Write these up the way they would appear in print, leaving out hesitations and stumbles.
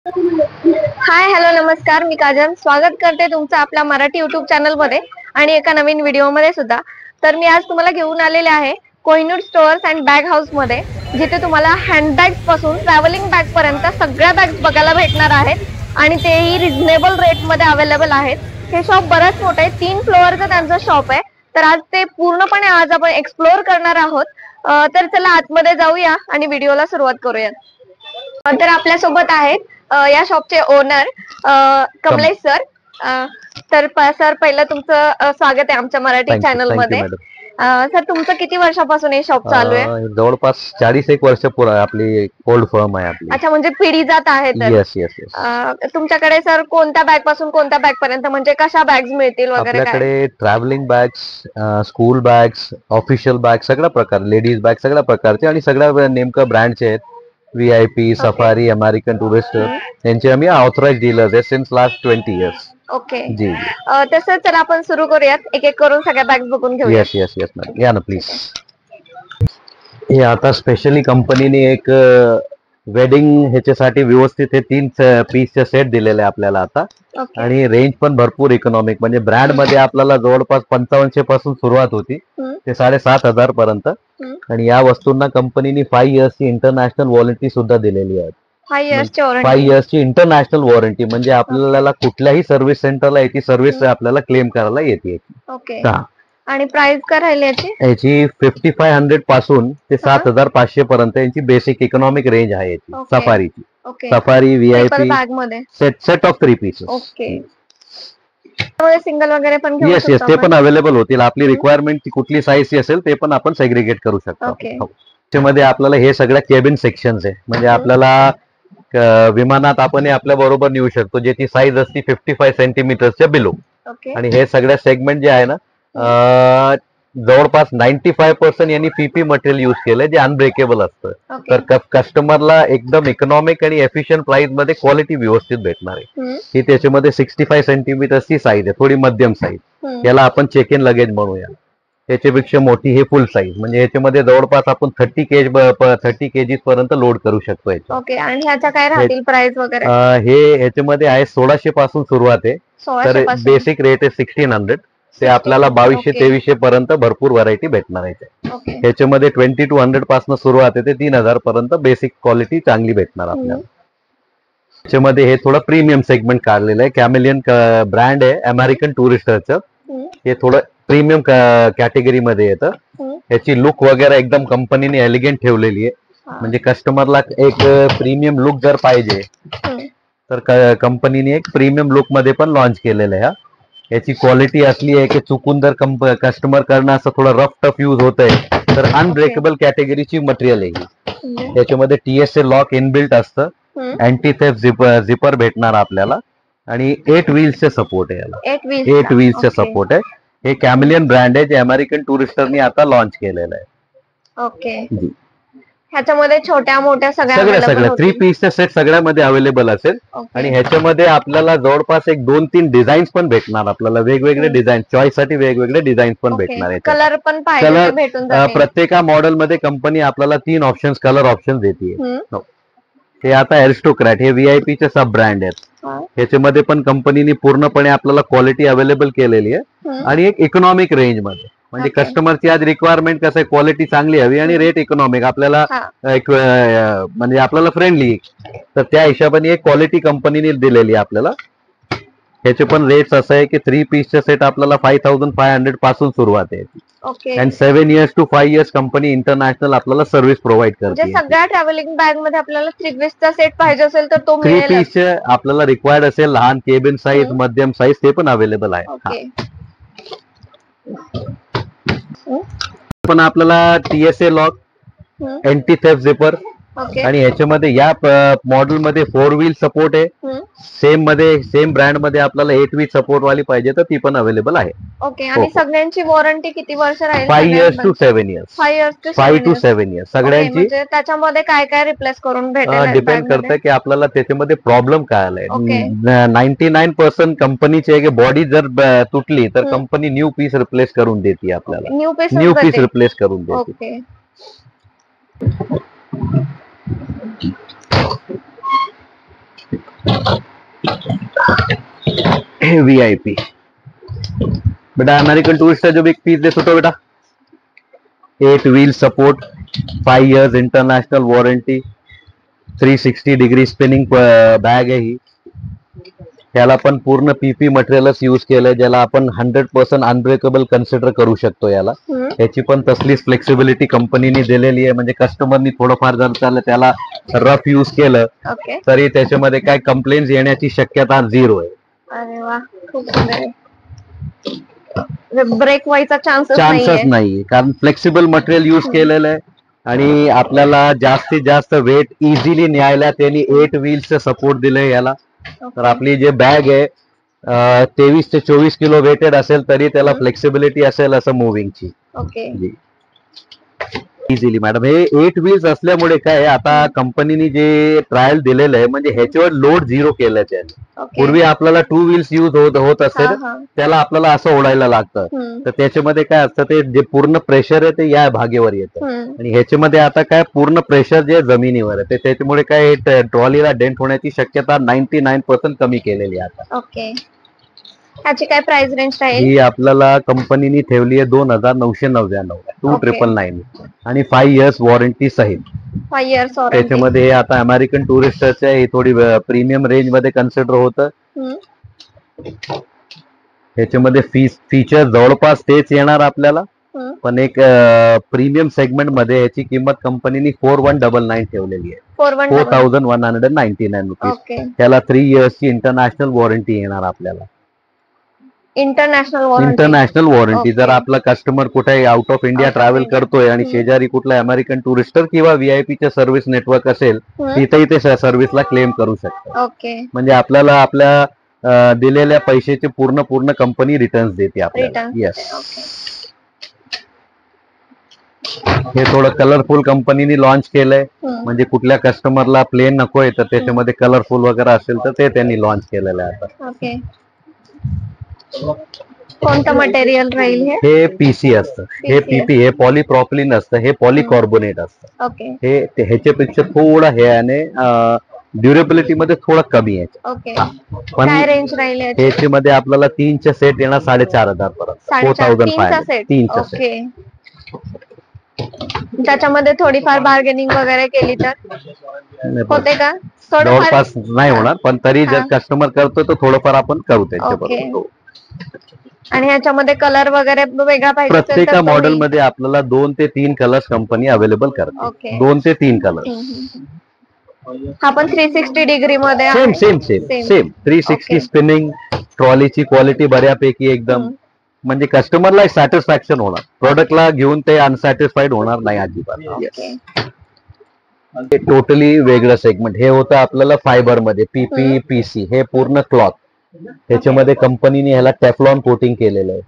Hi hello नमस्कार, मी काजल स्वागत करते तुमचं आपल्या मराठी युट्यूब चॅनल मध्ये आणि एका नवीन व्हिडिओ मध्ये सुद्धा. तर मी आज तुम्हाला घेऊन आलेले आहे Kohinoor stores and bag house मध्ये, जिथे तुम्हाला हँडबॅग्स पासून ट्रॅव्हलिंग बॅग पर्यंत सगळ्या बॅग्स बघायला भेटणार आहेत आणि तेही रिझनेबल रेट मध्ये अवेलेबल आहेत. हे शॉप बरंच मोठं आहे, 3 फ्लोअरचं त्यांचं शॉप आहे. तर आज ते पूर्णपणे आज आपण एक्सप्लोअर करणार आहोत. तर चला आतमध्ये जाऊया आणि व्हिडिओला सुरुवात करूया. तर आपल्या सोबत आहेत या शॉपचे ओनर कमलेश सर. तर सर पहिलं तुमचं स्वागत आहे आमच्या मराठी चॅनल मध्ये. सर तुमचं किती वर्षापासून हे शॉप चालू आहे? जवळपास 40 वर्ष आपली ओल्ड फर्म आहे आपली. अच्छा, म्हणजे पिढी जात आहे. Yes yes yes. तुमच्याकडे सर कोणत्या बॅग पासून कोणत्या बॅग पर्यंत, म्हणजे कशा बॅग्स मिळतील वगैरे? आपल्याकडे travelling bags, school bags, official bag, सगळ्या प्रकार, लेडीज बॅग सगळ्या प्रकारचे आणि सगळ्या नेमकं ब्रँडचे आहेत. VIP, सफारी, अमेरिकन टुरिस्टर यांचे आम्ही ऑथराइज्ड डीलर्स आहे सिन्स लास्ट 20 इयर्स. ओके जी. तसं चला आपण सुरू करूयात, एक एक करून सगळ्या बॅग्स बघून घेऊया. येस येस येस मॅडम, या ना प्लीज. हे आता स्पेशली कंपनीने एक वेडिंग ह्याच्यासाठी व्यवस्थित हे 3 पीसचे सेट दिलेले आपल्याला आता. आणि रेंज पण भरपूर इकॉनॉमिक, म्हणजे ब्रँड मध्ये आपल्याला जवळपास 5500 पासून सुरुवात होती ते 7500 पर्यंत. आणि या वस्तूंना कंपनीने 5 इयर्सची इंटरनॅशनल वॉरंटी सुद्धा दिलेली आहे. 5 इयर्सची इंटरनॅशनल वॉरंटी, म्हणजे आपल्याला कुठल्याही सर्व्हिस सेंटरला याची सर्व्हिस आपल्याला क्लेम करायला येते. आणि प्राइस काय राहिली याची 5500 पासून ते 7500 पर्यंत यांची बेसिक इकॉनॉमिक रेंज आहे याची सफारीची. Safari VIP set of 3 pieces. Okay. Single वगैरे पण येस येस, ते पण अवेलेबल होतील. आपली रिक्वायरमेंट कुठली साईज असेल ते पण आपण सेग्रिगेट करू शकतो. त्याच्यामध्ये आपल्याला हे सगळ्या केबिन सेक्शन्स आहे, म्हणजे आपल्याला विमानात आपण आपल्या बरोबर नेऊ शकतो, ज्याची साईज असते 55 सेंटीमीटरच्या बिलो. आणि हे सगळ्या सेगमेंट जे आहे ना, जवळपास 95% यांनी PP मटेरियल युज केलंय, जे अनब्रेकेबल असतं. तर कस्टमरला एकदम इकॉनॉमिक आणि एफिशियंट प्राइस मध्ये क्वालिटी व्यवस्थित भेटणार आहे. ही त्याच्यामध्ये 65 सेंटीमीटरची साईज आहे, थोडी मध्यम साईज, याला आपण चेक इन लगेज म्हणूया. त्याच्यापेक्षा मोठी हे फुल साईज, म्हणजे याच्यामध्ये जवळपास आपण 30 kg पर्यंत लोड करू शकतो. आणि ह्याच्या काय राहतील प्राइस वगैरे? हे याच्यामध्ये आहे 1600 पासून सुरुवात आहे. तर बेसिक रेट आहे 1600. ते आपल्याला 2200-2300 पर्यंत भरपूर व्हरायटी भेटणार आहे. याच्यामध्ये 2200 पासून सुरुवात आहे ते 3000 पर्यंत बेसिक क्वालिटी चांगली भेटणार आपल्याला. त्याच्यामध्ये हे थोडं प्रीमियम सेगमेंट काढलेलं आहे. कॅमेलियन ब्रँड आहे अमेरिकन टुरिस्टरचं. हे थोडं प्रीमियम कॅटेगरी मध्ये येतं. याची लुक वगैरे एकदम कंपनीने एलिगंट ठेवलेली आहे, म्हणजे कस्टमरला एक प्रीमियम लुक जर पाहिजे तर कंपनीने एक प्रीमियम लुक मध्ये पण लॉन्च केलेलं आहे. याची क्वालिटी असली आहे की चुकून जर कस्टमर करणं असं थोडं रफ टफ यूज होत आहे तर अनब्रेकेबल कॅटेगरीची मटेरियल आहे. याच्यामध्ये TSA लॉक इनबिल्ट असतं, अँटी थेफ्ट झिपर भेटणार आपल्याला, आणि 8 व्हील्सचे सपोर्ट आहे याला. 8 व्हील्सचे सपोर्ट आहे. हे कॅमेलियन ब्रँड आहे, जे अमेरिकन टुरिस्टरनी आता लॉन्च केलेलं आहे. ओके. ह्याच्यामध्ये छोट्या मोठ्या सगळ्या 3 पीसचे सेट सगळ्यामध्ये अवेलेबल असेल. आणि ह्याच्यामध्ये आपल्याला जवळपास एक 2-3 डिझाईन्स पण भेटणार आपल्याला, वेगवेगळे डिझाईन चॉईस साठी वेगवेगळे डिझाईन्स पण भेटणार आहेत. कलर पण प्रत्येक मॉडेल मध्ये कंपनी आपल्याला 3 ऑप्शन्स, कलर ऑप्शन देते. हे आता एरिस्टोक्रॅट, हे VIP चे सब ब्रँड आहेत. ह्याच्यामध्ये पण कंपनीने पूर्णपणे आपल्याला क्वालिटी अवेलेबल केलेली आहे आणि एक इकॉनॉमिक रेंज मध्ये, म्हणजे कस्टमरची आज रिक्वायरमेंट कसं आहे, क्वालिटी चांगली हवी आणि रेट इकॉनॉमिक, आपल्याला एक म्हणजे आपल्याला फ्रेंडली, तर त्या हिशोबाने एक क्वालिटी कंपनीने दिलेली आहे आपल्याला. ह्याचे पण रेट्स असं आहे की 3 पीसचे सेट आपल्याला 5500 पासून सुरुवात आहे. आणि 7 years to 5 years company international आपल्याला सर्व्हिस प्रोव्हाइड करते. सगळ्या ट्रॅव्हलिंग बॅग मध्ये आपल्याला 3 पीसचा सेट पाहिजे असेल तर तो 3 पीस आपल्याला रिक्वायर्ड असेल, लहान केबिन साईज, मध्यम साईज, ते पण अवेलेबल आहे. पण आपल्याला TSA lock, anti theft zipper, आणि ह्याच्यामध्ये या मॉडेल मध्ये 4 व्हील सपोर्ट आहे. सेम ब्रँड मध्ये आपल्याला 8 व्हील सपोर्ट वाली पाहिजे तर ती पण अवेलेबल आहे. आणि सगळ्यांची वॉरंटी किती वर्ष राहील? 5 years to 7 years. 5 to 7 years सगळ्यांची. त्याच्यामध्ये काय काय रिप्लेस करून भेटेल? डिपेंड करतं की आपल्याला त्याच्यामध्ये प्रॉब्लेम काय आलाय. 99% कंपनीची बॉडी जर तुटली तर कंपनी न्यू पीस रिप्लेस करून देते आपल्याला. न्यू पीस रिप्लेस करून देते. VIP बेटा अमेरिकन टूरिस्ट का जो भी एक पीस दे तो बेटा 8 wheel support 5 years international warranty 360 degree spinning bag आहे ही. त्याला पण पूर्ण PP मटेरियलच यूज केलंय ज्याला आपण 100% अनब्रेकेबल कन्सिडर करू शकतो याला. याची पण तसलीच फ्लेक्सिबिलिटी कंपनीने दिलेली आहे म्हणजे कस्टमरनी थोडंफार जर त्याला रफ यूज केलं तरी त्याच्यामध्ये काय कंप्लेंट येण्याची शक्यता 0 आहे. अरे वा खूप सुंदर आहे. ब्रेक व्हायचा चान्सच नाही कारण फ्लेक्सिबल मटेरियल यूज केलेलं आहे आणि आपल्याला जास्तीत जास्त वेट इझिली न्यायला त्यांनी 8 व्हील्सचं सपोर्ट दिलंय याला. तर आपली जे बॅग आहे 23 ते 24 किलो वेटेड असेल तरी त्याला फ्लेक्सिबिलिटी असेल असं मुव्हिंगची. इझिली मॅडम हे 8 व्हील्स असल्यामुळे काय आता कंपनीने जे ट्रायल दिलेलं आहे म्हणजे ह्याच्यावर लोड 0 केलं त्याने. पूर्वी आपल्याला 2 व्हील्स यूज होत असेल त्याला आपल्याला असं ओढायला लागतं तर त्याच्यामध्ये काय असतं ते जे पूर्ण प्रेशर आहे ते या भागेवर येतं आणि ह्याच्यामध्ये आता काय पूर्ण प्रेशर जे जमिनीवर आहे त्याच्यामुळे काय ट्रॉलीला डेंट होण्याची शक्यता 99% कमी केलेली आहे आता. त्याची काय प्राइस रेंज राहील? ही आपल्याला कंपनीने ठेवली आहे 2999 2999 आणि 5 years वॉरंटी सहित. 5 years त्याच्यामध्ये हे आता अमेरिकन टुरिस्टच आहे थोडी प्रीमियम रेंज मध्ये कन्सिडर होतं. ह्याच्यामध्ये फीचर जवळपास तेच येणार आपल्याला पण एक प्रीमियम सेगमेंट मध्ये याची किंमत कंपनीने 4199 ठेवलेली आहे. 4199 रुपीज. त्याला 3 years ची इंटरनॅशनल वॉरंटी येणार आपल्याला. इंटरनॅशनल वॉरंटी जर आपला कस्टमर कुठे आउट ऑफ इंडिया ट्रॅव्हल करतोय आणि शेजारी कुठला अमेरिकन टुरिस्टर किंवा VIP सर्व्हिस नेटवर्क असेल तिथेही ते सर्व्हिसला क्लेम करू शकतात. म्हणजे आपल्याला आपल्या दिलेल्या पैशाचे पूर्ण कंपनी रिटर्न्स देते आपल्याला. येस हे थोडं कलरफुल कंपनीने लॉन्च केलंय म्हणजे कुठल्या कस्टमरला प्लेन नकोय तर त्याच्यामध्ये कलरफुल वगैरे असेल तर ते त्यांनी लॉन्च केलेलं आहे आता. कोणतं मटेरियल राहील हे PC असतं हे PP हे पॉलीप्रॉपिलिन असतं हे पॉलीकार्बोनेट असतं. हे ह्याच्यापेक्षा थोडं हे आणि ड्युरेबिलिटी मध्ये थोडं कमी आहे. पण रेंज राहील ह्याच्यामध्ये आपल्याला 3चे सेट येणार 4500 पर्यंत. 4500 सेट. त्याच्यामध्ये थोडीफार बार्गेनिंग वगैरे केली तर होते का? जवळपास नाही होणार पण तरी जर कस्टमर करतो तर थोडंफार आपण करू त्याच्याबरोबर. आणि ह्याच्यामध्ये कलर वगैरे वेगळा पाहिजे प्रत्येक मॉडेल मध्ये आपल्याला 2 ते 3 कलर्स कंपनी अवेलेबल करते. 2 ते 3 कलर्स. हा पण 360 डिग्री मध्ये सेम 360 स्पिनिंग. ट्रॉलीची क्वालिटी बऱ्यापैकी एकदम म्हणजे कस्टमरला सॅटिस्फॅक्शन होणार. प्रोडक्टला घेऊन ते अनसॅटिस्फाईड होणार नाही अजिबात. टोटली वेगळं सेगमेंट हे होतं आपल्याला फायबर मध्ये PP PC हे पूर्ण क्लॉथ. ह्याच्यामध्ये कंपनीने ह्याला टेफ्लॉन कोटिंग केलेलं आहे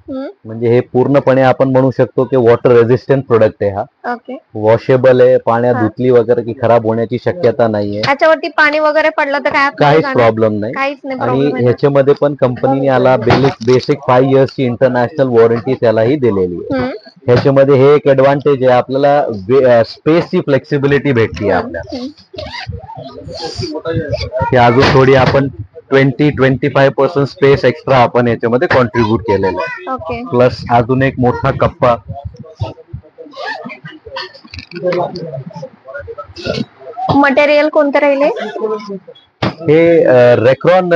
म्हणजे हे पूर्णपणे आपण म्हणू शकतो की वॉटर रेझिस्टंट प्रोडक्ट आहे हा. वॉशेबल आहे पाण्यात धुतली वगैरे की खराब होण्याची शक्यता नाहीये. याच्यावरती पाणी वगैरे पडलं तर काहीच प्रॉब्लेम नाही. आणि ह्याच्यामध्ये पण कंपनीने याला बेसिक 5 years ची इंटरनॅशनल वॉरंटी त्यालाही दिलेली आहे. ह्याच्यामध्ये हे एक ऍडव्हान्टेज आहे आपल्याला स्पेसची फ्लेक्सिबिलिटी भेटते आपल्याला. अजून थोडी आपण 20-25% स्पेस एक्स्ट्रा आपण याच्यामध्ये कॉन्ट्रीब्यूट केलेलं आहे. प्लस अजून एक मोठा कप्पा. मटेरियल कोणतं राहिले? हे रेक्रॉन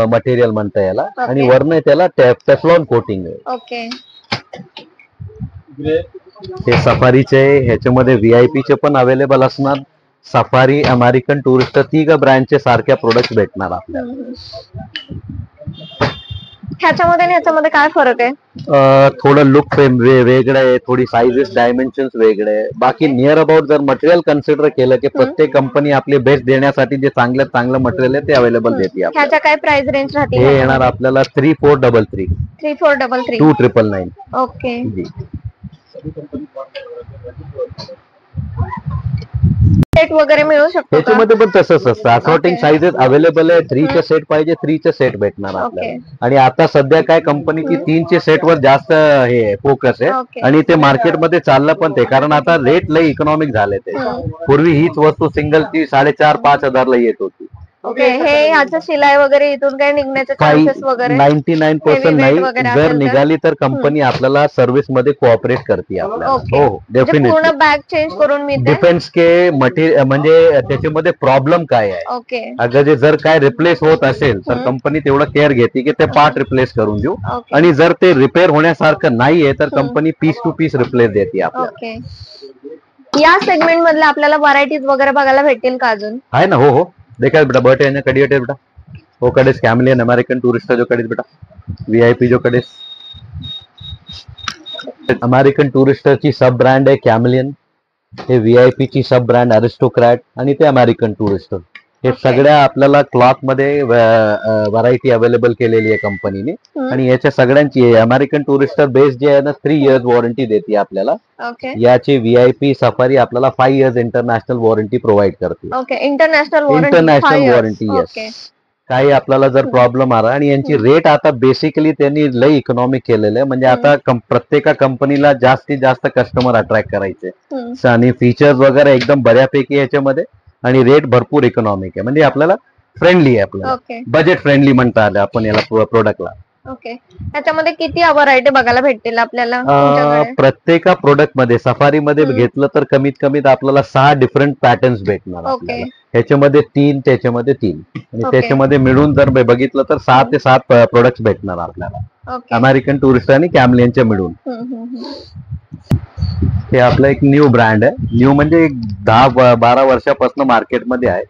मटेरियल म्हणता याला आणि वरनं त्याला टेफ्लॉन कोटिंग आहे. हे सफारीचे ह्याच्यामध्ये VIP चे पण अवेलेबल असणार. सफारी अमेरिकन टुरिस्ट 3 ब्रँडचे सारख्या प्रोडक्ट भेटणार आपल्याला. ह्याच्यामध्ये काय फरक आहे? थोडं लुक वेगळं आहे थोडी साइजेस डायमेन्शन्स वेगळे आहे. बाकी नियर अबाउट जर मटेरियल कन्सिडर केलं की प्रत्येक कंपनी आपली बेस्ट देण्यासाठी जे चांगलं मटेरियल आहे ते अवेलेबल देते. ह्याच्या काय प्राइस रेंज राहते? हे येणार आपल्याला 3433 2999. ओके. सेट वगैरे मिळू शकतो. त्याच्यामध्ये पण तसंच असतं. असॉर्टिंग साइजेस अवेलेबल आहे. 3चे सेट पाहिजे 3चे सेट भेटणार आपल्याला. आणि आता सध्या काय कंपनीची 3चे सेट वर जास्त हे फोकस आहे आणि ते मार्केटमध्ये चाललं पण ते कारण आता रेट लई इकॉनॉमिक झाले ते. पूर्वी हीच वस्तू सिंगलची 4500-5000 ला येत होती ओके. हे ह्याचं शिलाई वगैरे इथून काही निघण्याचे चान्सेस वगैरे 99% नाही. जर निघाली तर कंपनी आपल्याला सर्व्हिस मध्ये कोऑपरेट करते आपल्याला. हो डेफिनेटली. पूर्ण बॅग चेंज करून मिळते. डिपेंड्स के मटेरियल म्हणजे त्याच्यामध्ये प्रॉब्लेम काय आहे. ओके. अगर जर काय रिप्लेस होत असेल तर कंपनी तेवढं केअर घेते की ते पार्ट रिप्लेस करून देऊ. आणि जर ते रिपेअर होण्यासारखं नाहीये तर company piece to piece replace देते आपल्याला. या सेगमेंट मधल्या आपल्याला व्हरायटीज वगैरे बघायला भेटेल का अजून? आहे ना. हो देखा बेटा बट है कड़ी हटे बेटा वो कड़े कैमलियन अमेरिकन टूरिस्ट जो कड़े बेटा वीआईपी जो कड़े अमेरिकन टूरिस्ट ची सब ब्रँड आहे कैमलियन. हे वीआयपी ची सब ब्रँड अरिस्टोक्रॅट आणि ते अमेरिकन टूरिस्ट. हे सगळ्या आपल्याला क्लॉथ मध्ये व्हरायटी अवेलेबल केलेली आहे कंपनीने. आणि याच्या सगळ्यांची अमेरिकन टूरिस्टर बेस जे आहे ना 3 इयर्स वॉरंटी देते आपल्याला. याची व्हीआयपी सफारी आपल्याला 5 इयर्स इंटरनॅशनल वॉरंटी प्रोव्हाइड करते. International warranty yes. काही आपल्याला जर प्रॉब्लेम आला आणि यांची रेट आता बेसिकली त्यांनी लई इकॉनॉमिक केलेलं आहे. म्हणजे आता प्रत्येक कंपनीला जास्तीत जास्त कस्टमर अट्रॅक्ट करायचे आणि फीचर्स वगैरे एकदम बऱ्यापैकी याच्यामध्ये आणि रेट भरपूर इकॉनॉमिक आहे. म्हणजे आपल्याला फ्रेंडली आहे. आपल्याला बजेट फ्रेंडली म्हणता आलं आपण याला प्रोडक्टला. ओके. त्याच्यामध्ये किती व्हरायटी बघायला भेटतील आपल्याला? प्रत्येक प्रोडक्ट मध्ये सफारी मध्ये घेतलं तर कमीत कमीत आपल्याला 6 डिफरंट पॅटर्न्स भेटणार आपल्याला. ह्याच्यामध्ये 3 त्याच्यामध्ये 3 आणि त्याच्यामध्ये मिळून जर बघितलं तर 6 ते 7 प्रोडक्ट भेटणार आपल्याला अमेरिकन टूरिस्ट आणि कॅमलियनच्या मिळून. हे आपलं एक न्यू ब्रँड आहे. न्यू म्हणजे 10-12 वर्षापासून मार्केटमध्ये आहे.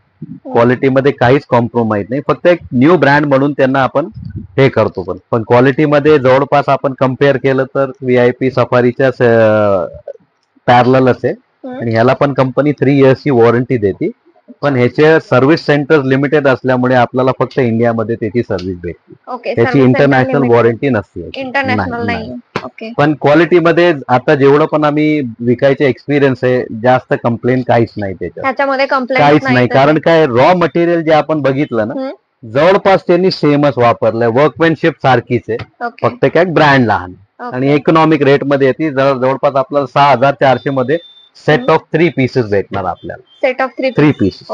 क्वालिटीमध्ये काहीच कॉम्प्रोमाइज नाही. फक्त एक न्यू ब्रँड म्हणून त्यांना आपण हे करतो. पण क्वालिटीमध्ये जवळपास आपण कम्पेअर केलं तर व्हीआयपी सफारीच्या पॅरलच आहे. आणि ह्याला पण कंपनी 3 इयर्सची वॉरंटी देते. पण ह्याचे सर्व्हिस सेंटर लिमिटेड असल्यामुळे आपल्याला फक्त इंडियामध्ये त्याची सर्व्हिस भेटते. त्याची इंटरनॅशनल वॉरंटी नसते. इंटरनॅशनल नाही. पण क्वालिटीमध्ये आता जेवढं पण आम्ही विकायचे एक्सपिरियन्स आहे जास्त कंप्लेंट काहीच नाही त्याच्यामध्ये. काहीच नाही. कारण काय रॉ मटेरियल जे आपण बघितलं ना जवळपास त्यांनी सेमच वापरलंय. वर्कमॅनशिप सारखीच आहे. फक्त काय ब्रँड लहान आणि इकॉनॉमिक रेट मध्ये येते. जवळपास आपल्याला 6400 मध्ये सेट ऑफ 3 पीसेस भेटणार आपल्याला. Set of 3 pieces.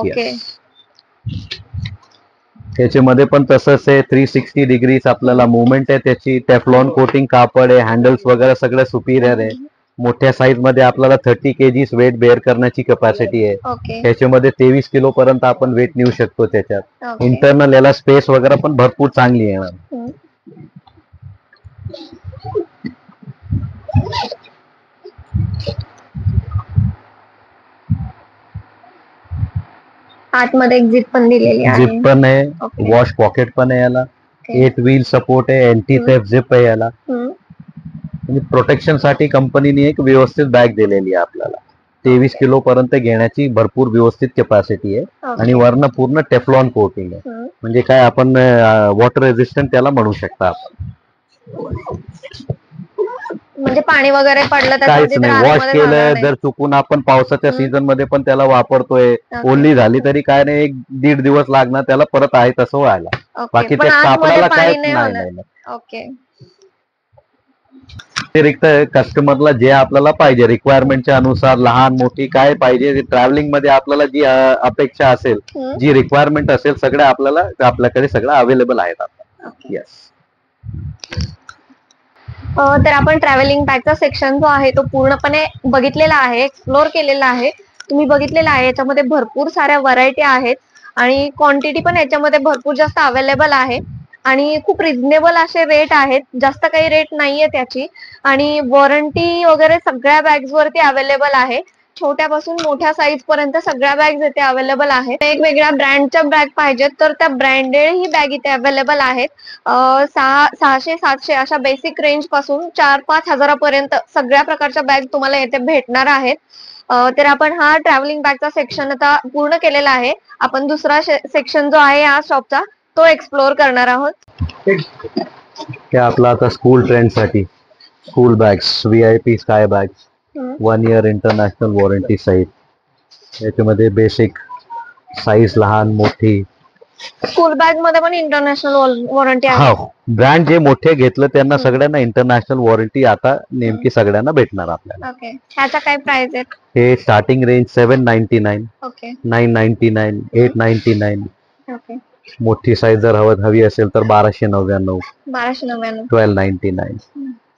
त्याच्यामध्ये पण तसंच आहे. 360 डिग्रीज आपल्याला मुवमेंट आहे त्याची. टेफ्लॉन कोटिंग कापड आहे. हँडल्स वगैरे सगळं सुपिरियर आहे. मोठ्या साईज मध्ये आपल्याला 30 kgs वेट बेअर करण्याची कॅपॅसिटी आहे. त्याच्यामध्ये 23 किलो पर्यंत आपण वेट नेऊ शकतो त्याच्यात. इंटरनल याला स्पेस वगैरे पण भरपूर चांगली आहे. आतमध्ये एक झिप पण दिलेली आहे. झिप पण आहे. वॉश पॉकेट पण आहे याला. 8 व्हील सपोर्ट आहे. अँटी थेफ्ट झिप आहे याला. आणि प्रोटेक्शन साठी कंपनीने एक व्यवस्थित बॅग दिलेली आहे आपल्याला. 23 किलो पर्यंत घेण्याची भरपूर व्यवस्थित कॅपॅसिटी आहे. आणि वरनं पूर्ण टेफ्लॉन कोटिंग आहे. म्हणजे काय आपण वॉटर रेझिस्टंट त्याला म्हणू शकता आपण. म्हणजे पाणी वगैरे पडलं तर काहीच नाही. वॉश केलं जर चुकून आपण पावसाच्या सीझन मध्ये पण त्याला वापरतोय ओली झाली तरी काय नाही. 1-1.5 दिवस लागणार त्याला परत आहे तसं व्हायला. बाकी ते कापडाला काहीच नाही. अतिरिक्त कस्टमरला जे आपल्याला पाहिजे रिक्वायरमेंटच्या अनुसार लहान मोठी काय पाहिजे ट्रॅव्हलिंग मध्ये आपल्याला जी अपेक्षा असेल जी रिक्वायरमेंट असेल सगळं आपल्याकडे सगळं अवेलेबल आहेत. येस. तर आपण ट्रॅव्हलिंग बॅगचा सेक्शन जो आहे तो पूर्णपणे बघितलेला आहे. एक्सप्लोर केलेला आहे. तुम्ही बघितलेला आहे. याच्यामध्ये भरपूर साऱ्या व्हरायटी आहेत आणि क्वांटिटी पण याच्यामध्ये भरपूर जास्त अवेलेबल आहे. आणि खूप रिझनेबल असे रेट आहेत. जास्त काही रेट नाहीये त्याची. आणि वॉरंटी वगैरे सगळ्या बॅग्स वरती अवेलेबल आहे. छोट्यापासून मोठ्या साईज पर्यंत सगळ्या बॅग्स इथे अवेलेबल आहेत. वेगवेगळ्या ब्रँडच्या बॅग पाहिजेत तर त्या ब्रँडेड ही बॅग इथे अवेलेबल आहेत. 600-700 अशा बेसिक रेंज पासून 4-5 हजारापर्यंत सगळ्या प्रकारच्या बॅग तुम्हाला इथे भेटणार आहेत. तर आपण हा ट्रॅव्हलिंग बॅगचा सेक्शन आता पूर्ण केलेला आहे. आपण दुसरा सेक्शन जो आहे या शॉपचा तो एक्सप्लोर करणार आहोत. हे आपला आता स्कूल ट्रेंड साठी school bags VIP sky bags 1 year international warranty सहित. याच्यामध्ये बेसिक साईज लहान मोठी. स्कूल बॅग मध्ये पण इंटरनॅशनल वॉरंटी आहे. ब्रँड जे मोठे घेतलं त्यांना सगळ्यांना इंटरनॅशनल वॉरंटी आता नेमकी सगळ्यांना भेटणार आपल्याला. ह्याचा काय प्राइस आहे? हे स्टार्टिंग रेंज 799, 999, 899, ओके. मोठी साईज जर हवी असेल तर 1299. 1299. 1299.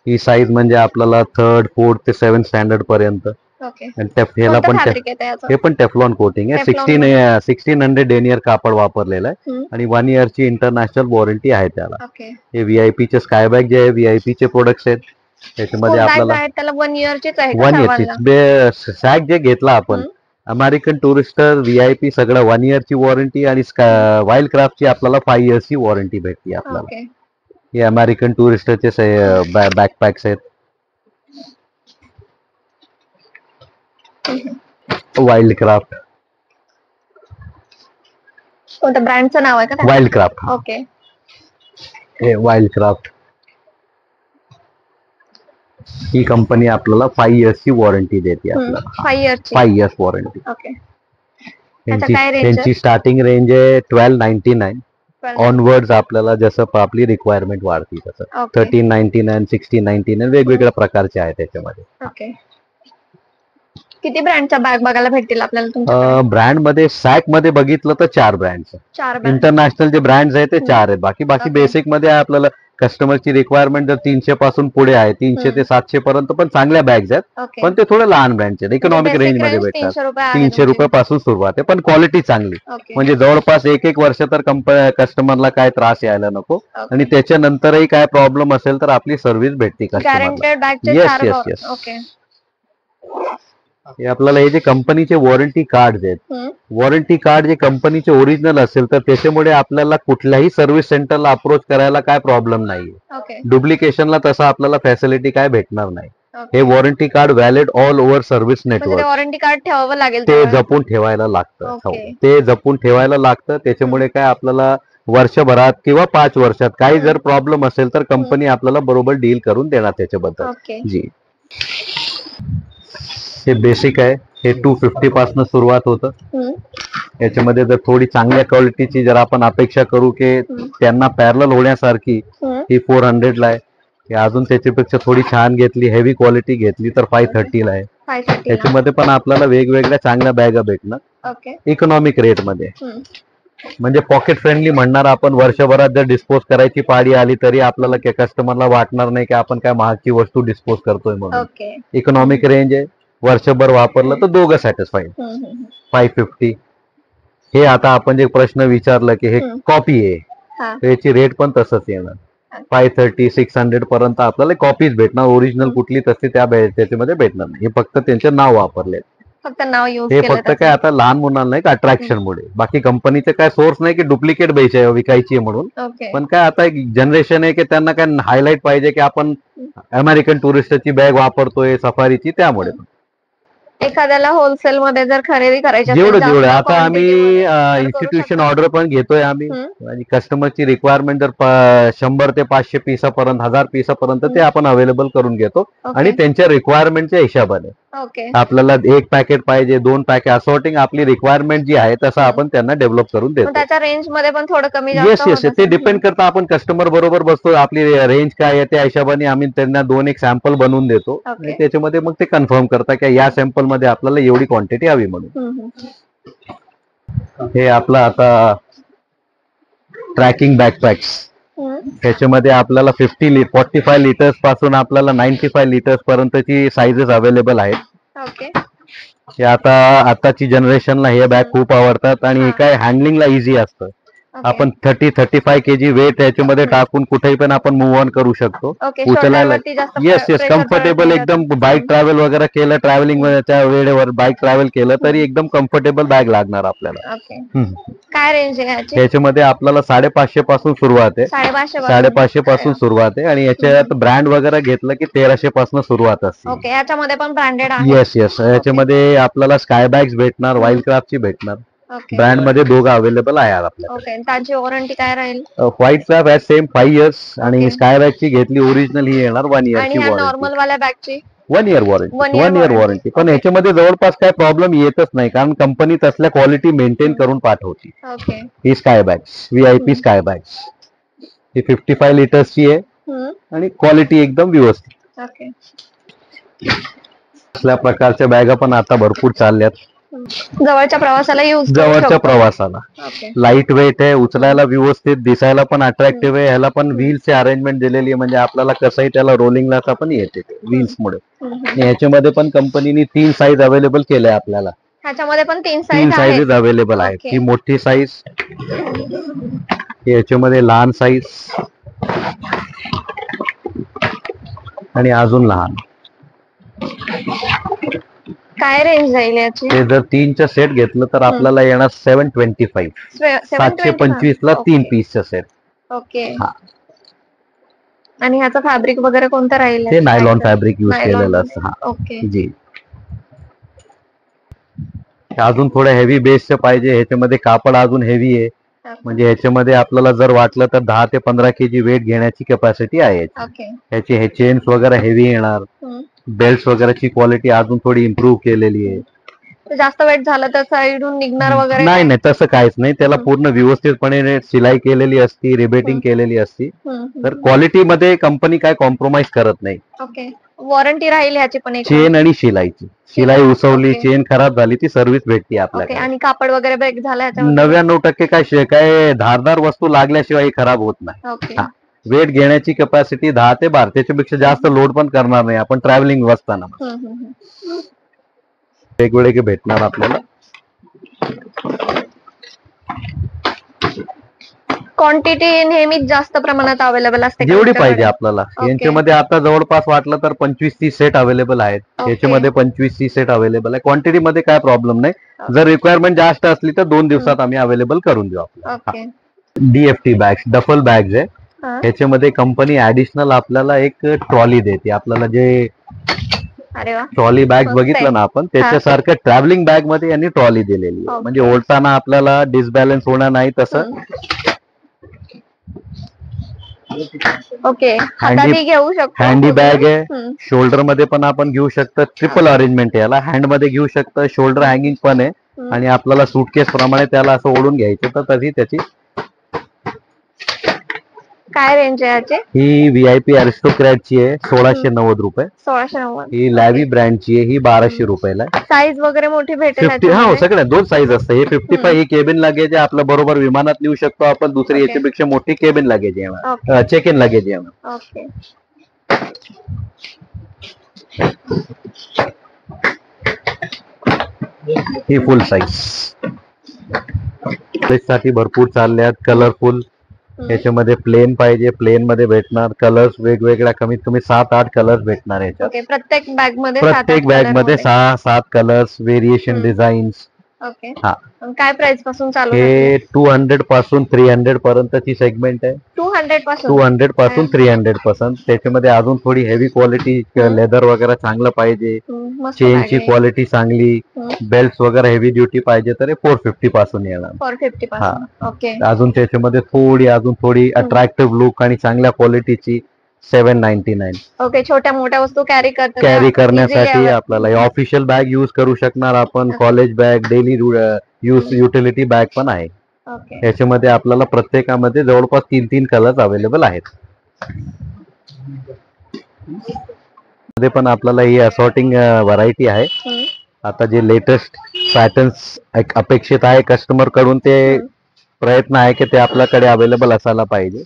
ही साईज म्हणजे आपल्याला 3rd 4th ते 7th स्टँडर्ड पर्यंत. ओके. आणि ह्याला पण हे पण टेफ्लॉन कोटिंग आहे. 1600 डेनियर कापड वापरलेलं आहे आणि 1 इयरची इंटरनॅशनल वॉरंटी आहे त्याला. हे VIP चे स्काय बॅग जे आहे VIP चे प्रोडक्ट्स आहेत. त्याच्यामध्ये आपल्याला 1 इयरचीच आहे. 1 इयरची सॅग जे घेतला आपण अमेरिकन टुरिस्टर VIP सगळं 1 इयरची वॉरंटी आणि वाईल्ड क्राफ्टची आपल्याला 5 इयर्सची वॉरंटी भेटते आपल्याला. हे अमेरिकन टुरिस्टचे बॅकपॅक्स आहेत. Wild craft. कोणत्या ब्रँडचं नाव आहे का? Wild craft. ओके. हे वाईल्ड क्राफ्ट ही कंपनी आपल्याला 5 इयर्सची वॉरंटी देते आपल्याला. 5 इयर्स वॉरंटी. ओके. त्यांची स्टार्टिंग रेंज आहे 1299. ऑनवर्ड्स आपल्याला जसं आपली रिक्वायरमेंट वाढती तसं 1399, 1699 वेगवेगळ्या प्रकारचे आहेत त्याच्यामध्ये. ओके. किती ब्रँडच्या बॅग बघायला भेटतील आपल्याला तुमच्याकडे? ब्रँड मध्ये सॅक मध्ये बघितलं तर 4 ब्रँड्स. इंटरनॅशनल जे ब्रँड्स आहेत ते 4 आहेत. बाकी बेसिक मध्ये आपल्याला कस्टमरची रिक्वायरमेंट जर 300 पासून पुढे आहे 300 ते 700 पर्यंत पण चांगल्या बॅग्स आहेत. पण ते थोडे लहान ब्रँडचे आहेत. इकॉनॉमिक रेंज मध्ये भेटतात. 300 रुपयापासून सुरुवात आहे पण क्वालिटी चांगली. म्हणजे जवळपास 1 वर्ष तर कस्टमरला काय त्रास यायला नको आणि त्याच्यानंतरही काय प्रॉब्लेम असेल तर आपली सर्व्हिस भेटते कस्टमरला. Yes yes yes. हे आपल्याला हे जे कंपनीचे वॉरंटी कार्ड आहेत वॉरंटी कार्ड जे कंपनीचे ओरिजिनल असेल तर त्याच्यामुळे आपल्याला कुठल्याही सर्व्हिस सेंटरला अप्रोच करायला काय प्रॉब्लेम नाहीये. डुप्लिकेशनला तसं आपल्याला फॅसिलिटी काय भेटणार नाही. हे warranty card valid all over service network. Warranty card ठेवावं लागेल. ते जपून ठेवायला लागतं. ते जपून ठेवायला लागतं. त्याच्यामुळे काय आपल्याला वर्षभरात किंवा 5 वर्षात काही जर प्रॉब्लेम असेल तर कंपनी आपल्याला बरोबर डील करून देणार त्याच्याबद्दल. जी. हे बेसिक आहे. हे 250 पासून सुरुवात होतं. याच्यामध्ये जर थोडी चांगल्या क्वालिटीची जर आपण अपेक्षा करू की त्यांना पॅरलल होण्यासारखी ही 400 ला आहे. अजून त्याच्यापेक्षा थोडी छान घेतली हेवी क्वालिटी घेतली तर 530 ला आहे. त्याच्यामध्ये पण आपल्याला वेगवेगळ्या चांगल्या बॅगा भेटणार इकॉनॉमिक रेट मध्ये. म्हणजे पॉकेट फ्रेंडली म्हणणार आपण वर्षभरात जर डिस्पोज करायची पाळी आली तरी आपल्याला कस्टमरला वाटणार नाही की आपण काय महागची वस्तू डिस्पोज करतोय म्हणून. इकॉनॉमिक रेंज आहे. वर्षभर वापरलं तर दोघं सॅटिस्फाईड. 550. हे आता आपण जे प्रश्न विचारला की हे कॉपी आहे याची रेट पण तसंच येणार. 530, 600 पर्यंत आपल्याला कॉपीज भेटणार. ओरिजिनल कुठली तशी त्याच्यामध्ये भेटणार नाही. हे फक्त त्यांचे नाव वापरले. हे फक्त काय आता लहान मुलांना नाही का अट्रॅक्शन मुळे. बाकी कंपनीचे काय सोर्स नाही की डुप्लिकेट विकायची आहे म्हणून. पण काय आता एक जनरेशन आहे की त्यांना काय हायलाइट पाहिजे की आपण अमेरिकन टुरिस्टची बॅग वापरतोय सफारीची त्यामुळे. एखाद्याला होलसेल मध्ये जर खरेदी करायची जेवढं आता आम्ही इन्स्टिट्यूशन ऑर्डर पण घेतोय आम्ही आणि कस्टमरची रिक्वायरमेंट जर 100 ते 500 पिसापर्यंत 1000 पिसापर्यंत ते आपण अवेलेबल करून घेतो. आणि त्यांच्या रिक्वायरमेंटच्या हिशोबाने आपल्याला 1 पॅकेट पाहिजे 2 पॅकेट असॉर्टिंग आपली रिक्वायरमेंट जी आहे तसं आपण त्यांना डेव्हलप करून देतो. त्याच्या रेंज मध्ये पण थोडं कमी. Yes yes. ते डिपेंड करतं आपण कस्टमर बरोबर बसतो आपली रेंज काय आहे त्या हिशोबाने आम्ही त्यांना 2-1 सॅम्पल बनवून देतो आणि त्याच्यामध्ये मग ते कन्फर्म करतात की या सॅम्पल मध्ये आपल्याला एवढी क्वांटिटी हवी म्हणून. हे आपला आता ट्रॅकिंग बॅकपॅक्स. त्याच्यामध्ये आपल्याला 45 लिटर्स पासून आपल्याला 95 लिटर्स पर्यंतची साईजेस अवेलेबल आहेत. हे आताची जनरेशनला हे बॅग खूप आवडतात आणि काय हँडलिंगला इझी असतं. आपण 30-35 kg वेट त्याच्यामध्ये टाकून कुठेही पण आपण मूव्ह ऑन करू शकतो. उचलायला येस येस कम्फर्टेबल एकदम. बाईक ट्रॅव्हल वगैरे केलं ट्रॅव्हलिंग वेळेवर बाईक ट्रॅव्हल केलं तरी एकदम कम्फर्टेबल बॅग लागणार आपल्याला. काय रेंज आहे याच्यामध्ये आपल्याला 550 पासून सुरुवात आहे. 550 पासून सुरुवात आहे आणि याच्यात ब्रँड वगैरे घेतलं की 1300 पासून सुरुवात असते. याच्यामध्ये पण ब्रँडेड आहे. Yes yes. याच्यामध्ये आपल्याला स्काय बॅग्स भेटणार वाईल्ड क्राफ्टची भेटणार. ब्रँड मध्ये दोघं अवेलेबल आहे आपल्याला. त्यांची वॉरंटी काय राहील? व्हाईट क्राफ्ट आहे सेम 5 इयर्स आणि स्काय बॅगची घेतली ओरिजिनल ही येणार 1 इयरची वॉरंटी. नॉर्मल वाल्या बॅगची 1 इयर वॉरंटी. 1 year warranty. पण याच्यामध्ये जवळपास काय प्रॉब्लेम येतच नाही कारण कंपनी तसल्या क्वालिटी मेंटेन करून पाठवते. ही Sky bags VIP Sky bags ही 55 लिटर्सची आहे आणि क्वालिटी एकदम व्यवस्थित. असल्या प्रकारच्या बॅगा पण आता भरपूर चालल्यात. जवळच्या प्रवासाला यूज जवळच्या प्रवासाला लाईट वेट आहे, उचलायला व्यवस्थित, दिसायला पण अट्रॅक्टिव्ह आहे. ह्याला पण व्हील्सची अरेंजमेंट दिलेली आहे, म्हणजे आपल्याला कसंही त्याला रोलिंगला पण येते व्हील्स मुळे. आणि ह्याच्यामध्ये पण कंपनीने 3 साईज अवेलेबल केल्या आपल्याला. ह्याच्यामध्ये पण 3 साईजेस अवेलेबल आहेत. ही मोठी साईज, याच्यामध्ये लहान साईज आणि अजून लहान. काय रेंज जाईल याची? ते जर 3चं सेट घेतलं तर आपल्याला येणार 725. 725 ला 3 पीसचं सेट. ओके. आणि ह्याचं फॅब्रिक वगैरे कोणतं राहील? ते नायलॉन फॅब्रिक युज केलेलं असतं. ओके जी. अजून थोडं हेवी बेसचं पाहिजे, ह्याच्यामध्ये कापड अजून हेवी आहे, म्हणजे ह्याच्यामध्ये आपल्याला जर वाटलं तर 10 ते 15 केजी वेट घेण्याची कॅपॅसिटी आहे. ह्याची हे चेन्स वगैरे हेवी येणार, बेल्ट वगैरेची क्वालिटी अजून थोडी इम्प्रूव्ह केलेली आहे. जास्त वेट झालं तर साईडून निघणार वगैरे? नाही, तसं काहीच नाही. त्याला पूर्ण व्यवस्थितपणे शिलाई केलेली असती, रिबेटिंग केलेली असती. तर क्वालिटीमध्ये कंपनी काय कॉम्प्रोमाइज करत नाही. ओके. वॉरंटी राहील ह्याची पण? चेन आणि शिलाईची. शिलाई उसवली, चेन खराब झाली, ती सर्व्हिस भेटते आपल्याला. आणि कापड वगैरे ब्रेक झाला? 99% काय धारदार वस्तू लागल्याशिवाय खराब होत नाही. वेट घेण्याची कॅपॅसिटी 10 ते 12, त्याच्यापेक्षा जास्त लोड पण करणार नाही आपण ट्रॅव्हलिंग असताना. वेगवेगळे भेटणार आपल्याला. क्वांटिटी नेहमीच जास्त प्रमाणात अवेलेबल असते, जेवढी पाहिजे आपल्याला. यांच्यामध्ये आता जवळपास वाटलं तर 25-30 सेट अवेलेबल आहेत. याच्यामध्ये 25-30 सेट अवेलेबल आहे. क्वांटिटी मध्ये काय प्रॉब्लेम नाही. जर रिक्वायरमेंट जास्त असली तर 2 दिवसात आम्ही अवेलेबल करून देऊ आपल्याला. DFT बॅग्स, डफल बॅग्स आहे. ह्याच्यामध्ये कंपनी ऍडिशनल आपल्याला एक ट्रॉली देते. आपल्याला जे ट्रॉली बॅग बघितलं ना आपण, त्याच्यासारखं ट्रॅव्हलिंग बॅग मध्ये यांनी ट्रॉली दिलेली आहे, म्हणजे ओढताना आपल्याला डिसबॅलन्स होणार नाही तसं. ओके. हँडी बॅग आहे. शोल्डर मध्ये पण आपण घेऊ शकतो. ट्रिपल अरेंजमेंट आहे याला. हँड मध्ये घेऊ शकतं, शोल्डर हँगिंग पण आहे, आणि आपल्याला सूटकेस प्रमाणे त्याला असं ओढून घ्यायचं तर तशी त्याची. काय रेंज आहे याची? ही VIP अरिस्टोक्रॅटची आहे, 1690 रुपये. 1690. ही लॅवी ब्रँडची आहे, ही 1200 रुपयाला. साईज वगैरे मोठी भेटेल? 50, हो सगळ्या 2 साईज असतात. हे 55 ही केबिन लगेज आहे, आपलं बरोबर विमानात नेऊ शकतो आपण. दुसरी याच्यापेक्षा मोठी केबिन लगेज आहे, चेक इन लगेज आहे. ओके. ही फुल साईज साठी भरपूर चालल्यात. कलरफुल, याच्यामध्ये प्लेन पाहिजे, प्लेन मध्ये भेटणार. कलर्स वेगवेगळ्या, कमीत कमी 7-8 कलर्स भेटणार याच्यात. प्रत्येक बॅग मध्ये 6-7 कलर्स, व्हेरिएशन, डिझाईन्स. ओके. काय प्राइस पासून चालू? हे 200 पासून 300 पर्यंतची सेगमेंट आहे. 200 पासून 300 पर्यंत. त्याच्यामध्ये अजून थोडी हेवी क्वालिटी, लेदर वगैरे चांगलं पाहिजे, चेनची क्वालिटी चांगली, बेल्ट वगैरे हेवी ड्युटी पाहिजे तर 450 पासून येणार. 450. अजून त्याच्यामध्ये अजून थोडी अट्रॅक्टिव्ह लुक आणि चांगल्या क्वालिटीची 799. ओके. छोट्या मोठ्या वस्तू कॅरी करण्यासाठी आपल्याला ऑफिशियल बॅग यूज करू शकणार आपण. College bag, daily use utility bag पण आहे. याच्यामध्ये आपल्याला प्रत्येकामध्ये जवळपास 3-3 कलर्स अवेलेबल आहेत. मध्ये पण आपल्याला ही असॉर्टिंग व्हरायटी आहे. आता जे लेटेस्ट पॅटर्न्स अपेक्षित आहे कस्टमर कडून, ते प्रयत्न आहे की ते आपल्याकडे अवेलेबल असायला पाहिजे.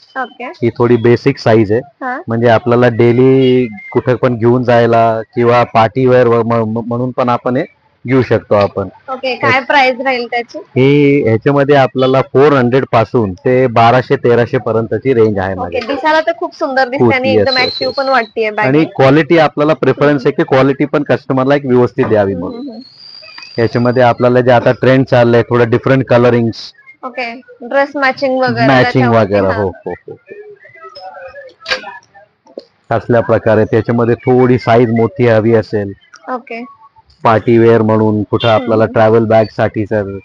ही थोडी बेसिक साईज आहे, म्हणजे आपल्याला डेली कुठे पण घेऊन जायला किंवा पार्टी वेअर म्हणून पण आपण हे घेऊ शकतो आपण. काय प्राइस राहील त्याची? ही ह्याच्यामध्ये आपल्याला 400 पासून ते 1200-1300 पर्यंतची रेंज आहे. दिसायला तर खूप सुंदर दिसते आणि एकदम ऍक्टिव्ह पण वाटते. आणि क्वालिटी आपल्याला प्रेफरन्स आहे की क्वालिटी पण कस्टमरला एक व्यवस्थित द्यावी म्हणून. याच्यामध्ये आपल्याला जे आता ट्रेंड चाललंय थोडं different colourings. Okay. Dress matching वगैरे. हो. असल्या प्रकारे त्याच्यामध्ये थोडी साईज मोठी हवी असेल, ओके, पार्टी वेअर म्हणून, कुठं आपल्याला ट्रॅव्हल बॅग साठी सर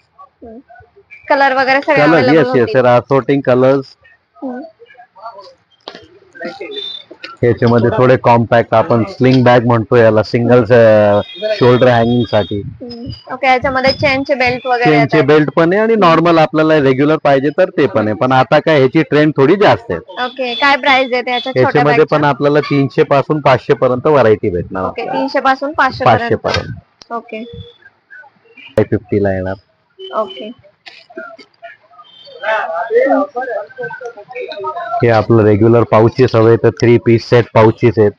कलर वगैरे सगळे colour. Yes sir, assorting colours. याच्यामध्ये थोडे कॉम्पॅक्ट, आपण स्लिंग बॅग म्हणतो याला, सिंगल शोल्डर हँगिंग साठी. ओके. याच्यामध्ये चेनचे बेल्ट वगैरे, चेनचे बेल्ट पण आहे आणि नॉर्मल आपल्याला रेग्युलर पाहिजे तर ते पण आहे. पण आता काय ह्याची ट्रेंड थोडी जास्त आहे. ओके. काय प्राइस आहे याच्यामध्ये पण आपल्याला 300 पासून 500 पर्यंत व्हरायटी भेटणार. ओके. 300 पासून 500 पर्यंत. ओके. 550 ला येणार. ओके. हे आपलं रेग्युलर पाउचेस हवे तर 3 पीस सेट पाउचेस आहेत.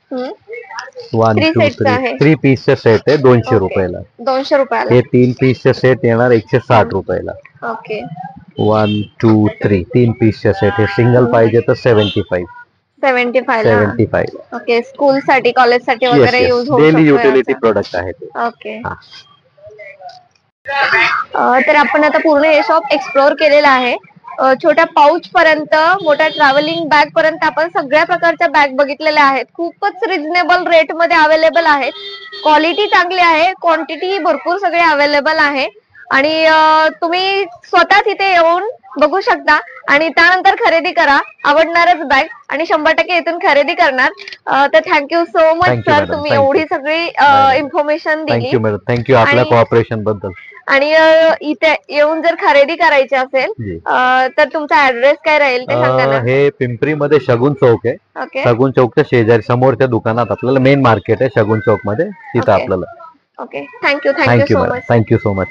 1 2 3 3 पीसचे सेट आहे 200 रुपयाला. 200 रुपयाला. हे 3 पीसचे सेट येणार 160 रुपयाला. ओके. 1 2 3 3 पीसचे सेट. हे सिंगल पाहिजे तर 75. 75. ओके. स्कूल साठी कॉलेज साठी वगैरे यूज होऊ डेली युटिलिटी प्रोडक्ट आहे ते. ओके. तर आपण आता पूर्ण हे शॉप एक्सप्लोर केलेलं आहे. छोट्या पाऊच पर्यंत मोठ्या ट्रॅव्हलिंग बॅग पर्यंत आपण सगळ्या प्रकारच्या बॅग बघितलेल्या आहेत. खूपच रिझनेबल रेट मध्ये अवेलेबल आहेत. क्वालिटी चांगली आहे, क्वांटिटी भरपूर सगळे अवेलेबल आहे आणि तुम्ही स्वतःच इथे येऊन बघू शकता आणि त्यानंतर खरेदी करा. आवडणारच बॅग आणि 100% इथून खरेदी करणार. तर थँक्यू सो मच सर, तुम्ही एवढी सगळी इन्फॉर्मेशन दिली. थँक्यू मॅडम, थँक्यू आपल्या कोऑपरेशन बद्दल. आणि इथे येऊन जर खरेदी करायची असेल तर तुमचा ऍड्रेस काय राहील ते सांगा ना. हे पिंपरीमध्ये शगुन चौक आहे. ओके. शगुन चौकच्या शेजारी समोरच्या दुकानात आपल्याला मेन मार्केट आहे शगुन चौक मध्ये, तिथं आपल्याला. Okay. Thank you so much. Thank you so much.